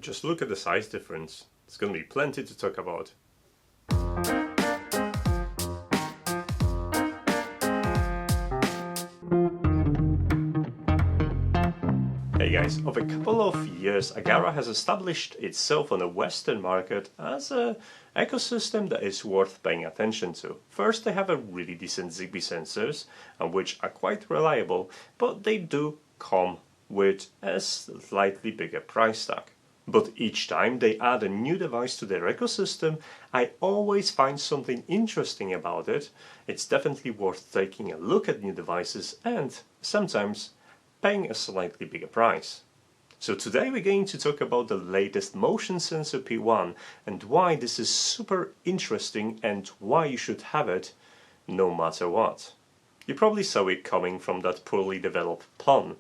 Just look at the size difference. There's going to be plenty to talk about. Hey guys, over a couple of years, Aqara has established itself on the Western market as an ecosystem that is worth paying attention to. First, they have a really decent Zigbee sensors, which are quite reliable, but they do come with a slightly bigger price tag. But each time they add a new device to their ecosystem, I always find something interesting about it. It's definitely worth taking a look at new devices and sometimes paying a slightly bigger price. So today we're going to talk about the latest Motion Sensor P1 and why this is super interesting and why you should have it no matter what. You probably saw it coming from that poorly developed pun,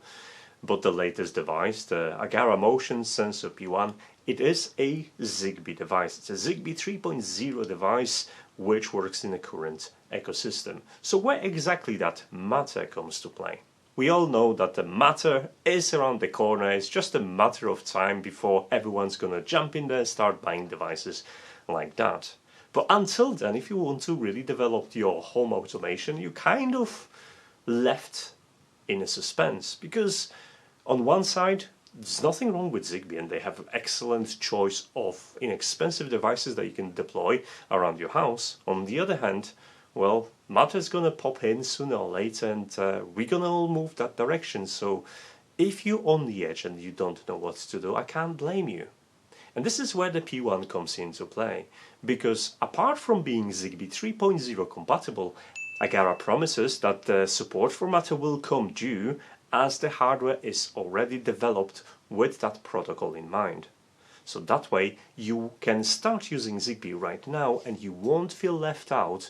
but the latest device, the Aqara Motion Sensor P1, it is a Zigbee device. It's a Zigbee 3.0 device which works in the current ecosystem. So where exactly that matter comes to play? We all know that the matter is around the corner. It's just a matter of time before everyone's gonna jump in there and start buying devices like that. But until then, if you want to really develop your home automation, you kind of left in a suspense, because on one side there's nothing wrong with Zigbee and they have an excellent choice of inexpensive devices that you can deploy around your house. On the other hand, well, Matter's gonna pop in sooner or later and we're gonna all move that direction. So if you're on the edge and you don't know what to do, I can't blame you. And this is where the P1 comes into play, because apart from being Zigbee 3.0 compatible, Aqara promises that the support for Matter will come due as the hardware is already developed with that protocol in mind. So that way you can start using Zigbee right now and you won't feel left out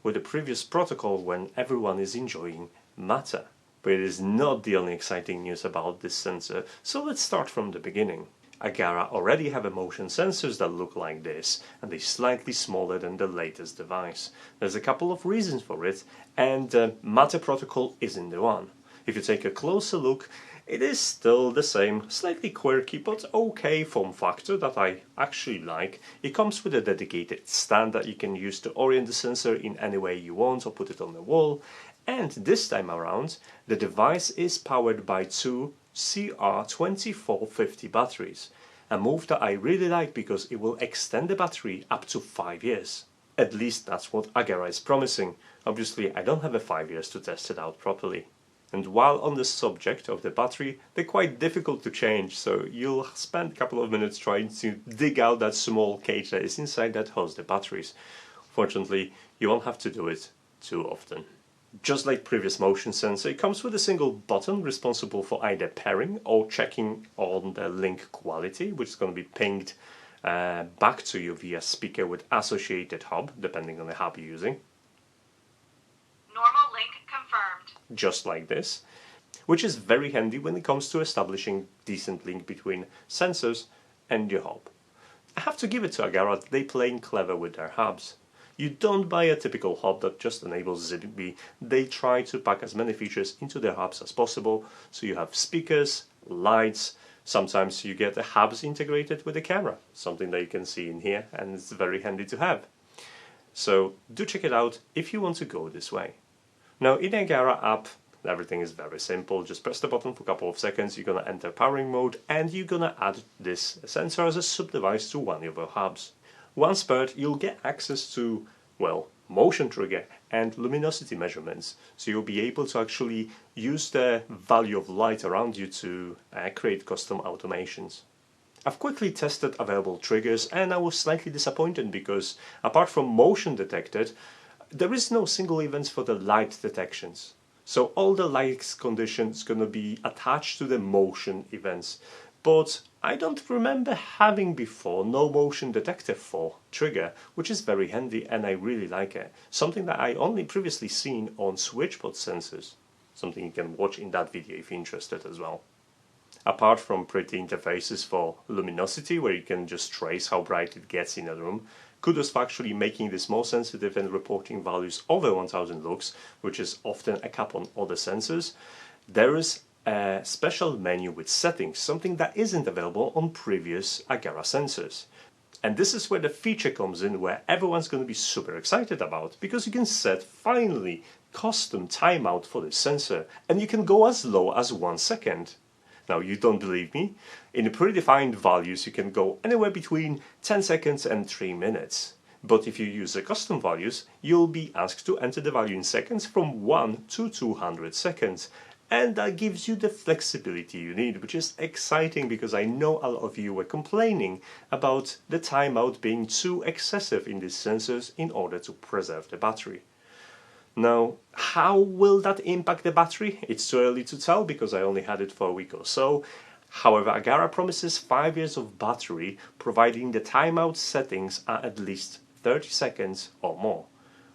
with the previous protocol when everyone is enjoying Matter. But it is not the only exciting news about this sensor, so let's start from the beginning. Aqara already have motion sensors that look like this, and they're slightly smaller than the latest device. There's a couple of reasons for it, and the Matter protocol isn't the one. If you take a closer look, it is still the same, slightly quirky but okay form factor that I actually like. It comes with a dedicated stand that you can use to orient the sensor in any way you want or put it on the wall. And this time around, the device is powered by two CR2450 batteries. A move that I really like because it will extend the battery up to 5 years. At least that's what Aqara is promising. Obviously, I don't have 5 years to test it out properly. And while on the subject of the battery, they're quite difficult to change, so you'll spend a couple of minutes trying to dig out that small cage that is inside that holds the batteries. Fortunately, you won't have to do it too often. Just like previous motion sensor, it comes with a single button responsible for either pairing or checking on the link quality, which is going to be pinged back to you via speaker with associated hub, depending on the hub you're using. Normal link confirmed. Just like this, which is very handy when it comes to establishing decent link between sensors and your hub. I have to give it to Aqara, they playing clever with their hubs. You don't buy a typical hub that just enables Zigbee. They try to pack as many features into their hubs as possible, so you have speakers, lights, sometimes you get the hubs integrated with the camera, something that you can see in here, and it's very handy to have. So do check it out if you want to go this way. Now in the Aqara app, everything is very simple. Just press the button for a couple of seconds, you're gonna enter powering mode, and you're gonna add this sensor as a sub-device to one of your hubs. Once paired, you'll get access to, well, motion trigger and luminosity measurements, so you'll be able to actually use the value of light around you to create custom automations. I've quickly tested available triggers and I was slightly disappointed because apart from motion detected, there is no single events for the light detections. So all the light conditions gonna be attached to the motion events. But I don't remember having before no motion detector for trigger, which is very handy and I really like it. Something that I only previously seen on switchpod sensors. Something you can watch in that video if you're interested as well. Apart from pretty interfaces for luminosity, where you can just trace how bright it gets in a room, kudos for actually making this more sensitive and reporting values over 1000 lux, which is often a cap on other sensors. There is a special menu with settings, something that isn't available on previous Aqara sensors. And this is where the feature comes in, where everyone's going to be super excited about, because you can set, finally, custom timeout for this sensor, and you can go as low as 1 second. Now, you don't believe me? In the predefined values, you can go anywhere between 10 seconds and 3 minutes. But if you use the custom values, you'll be asked to enter the value in seconds from 1 to 200 seconds. And that gives you the flexibility you need, which is exciting because I know a lot of you were complaining about the timeout being too excessive in these sensors in order to preserve the battery. Now, how will that impact the battery? It's too early to tell because I only had it for a week or so. However, Aqara promises 5 years of battery, providing the timeout settings are at least 30 seconds or more,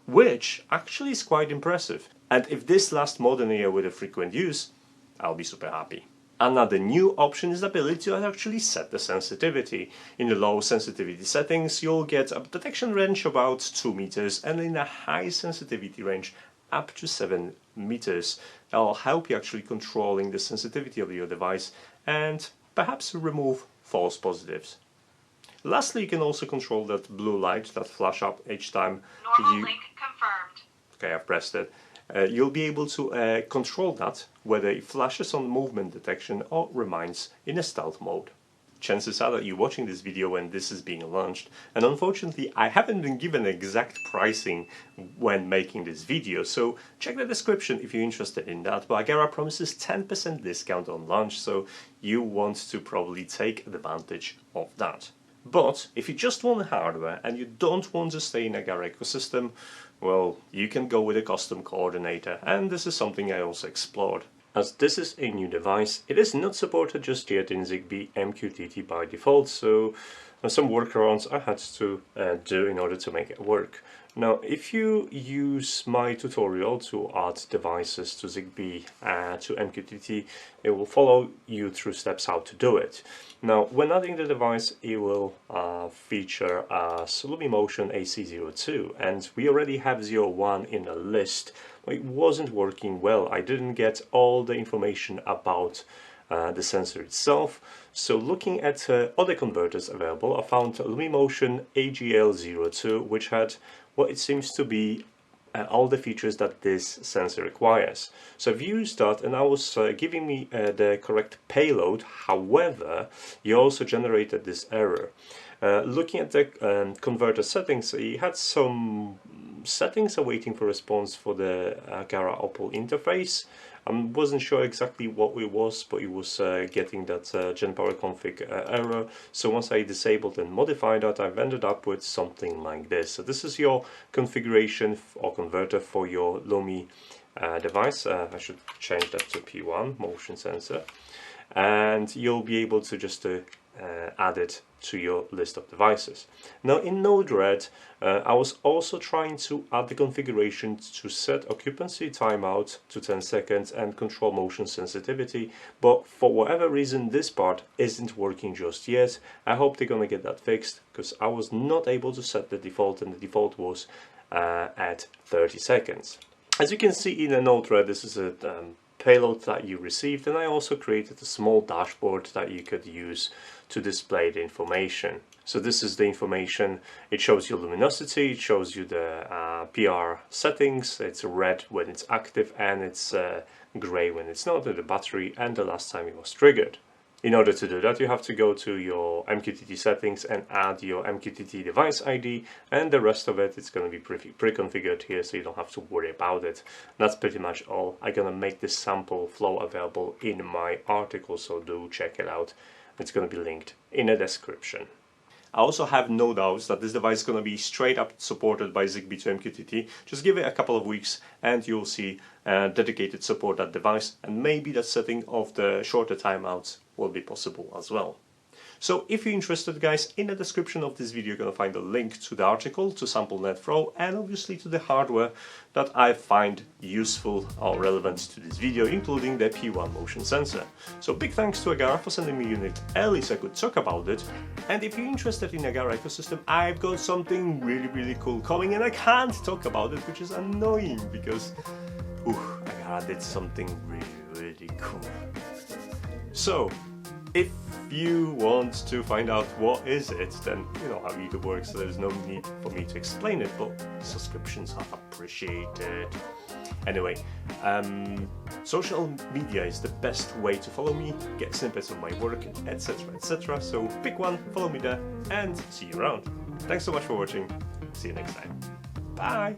which actually is quite impressive. And if this lasts more than a year with a frequent use, I'll be super happy. Another new option is the ability to actually set the sensitivity. In the low sensitivity settings, you'll get a detection range of about 2 meters, and in a high sensitivity range up to 7 meters. That'll help you actually controlling the sensitivity of your device and perhaps remove false positives. Lastly, you can also control that blue light that flash up each time Normal link confirmed. Okay, I've pressed it. You'll be able to control that, whether it flashes on movement detection or remains in a stealth mode. Chances are that you're watching this video when this is being launched, and unfortunately I haven't been given exact pricing when making this video, so check the description if you're interested in that. But Aqara promises 10% discount on launch, so you want to probably take advantage of that. But if you just want hardware and you don't want to stay in a Aqara ecosystem, well, you can go with a custom coordinator, and this is something I also explored. As this is a new device, it is not supported just yet in ZigBee MQTT by default, so some workarounds I had to do in order to make it work. Now, if you use my tutorial to add devices to ZigBee to MQTT, it will follow you through steps how to do it. Now, when adding the device, it will feature Motion AC02, and we already have 01 in a list. It wasn't working well. I didn't get all the information about the sensor itself. So looking at other converters available, I found Motion AGL02, which had what it seems to be all the features that this sensor requires. So I've used that, and I was giving me the correct payload. However, you also generated this error. Looking at the converter settings, it had some settings awaiting for response for the Aqara Opal interface. I wasn't sure exactly what it was, but it was getting that genPowerConfig error. So once I disabled and modified that, I've ended up with something like this. So this is your configuration or converter for your Lumi device. I should change that to P1 motion sensor, and you'll be able to just add it to your list of devices. Now in NodeRED, I was also trying to add the configuration to set occupancy timeout to 10 seconds and control motion sensitivity, but for whatever reason this part isn't working just yet. I hope they're gonna get that fixed, because I was not able to set the default, and the default was at 30 seconds. As you can see in the NodeRED, this is a payload that you received, and I also created a small dashboard that you could use to display the information. So this is the information. It shows you luminosity, it shows you the PR settings. It's red when it's active, and it's gray when it's not, the battery, and the last time it was triggered. In order to do that, you have to go to your MQTT settings and add your MQTT device ID, and the rest of it is going to be pre-configured here, so you don't have to worry about it. That's pretty much all. I'm going to make this sample flow available in my article, so do check it out. It's going to be linked in the description. I also have no doubts that this device is going to be straight up supported by ZigBee to MQTT. Just give it a couple of weeks and you'll see dedicated support that device, and maybe that setting of the shorter timeouts will be possible as well. So if you're interested, guys, in the description of this video you're going to find a link to the article, to sample NetFlow, and obviously to the hardware that I find useful or relevant to this video, including the P1 motion sensor. So big thanks to Aqara for sending me a unit early so I could talk about it. And if you're interested in Aqara ecosystem, I've got something really cool coming, and I can't talk about it, which is annoying because Aqara did something really cool. So, if you want to find out what is it, then you know how YouTube works, so there's no need for me to explain it, but subscriptions are appreciated. Anyway, social media is the best way to follow me, get snippets of my work, etc, etc. So pick one, follow me there, and see you around. Thanks so much for watching. See you next time. Bye!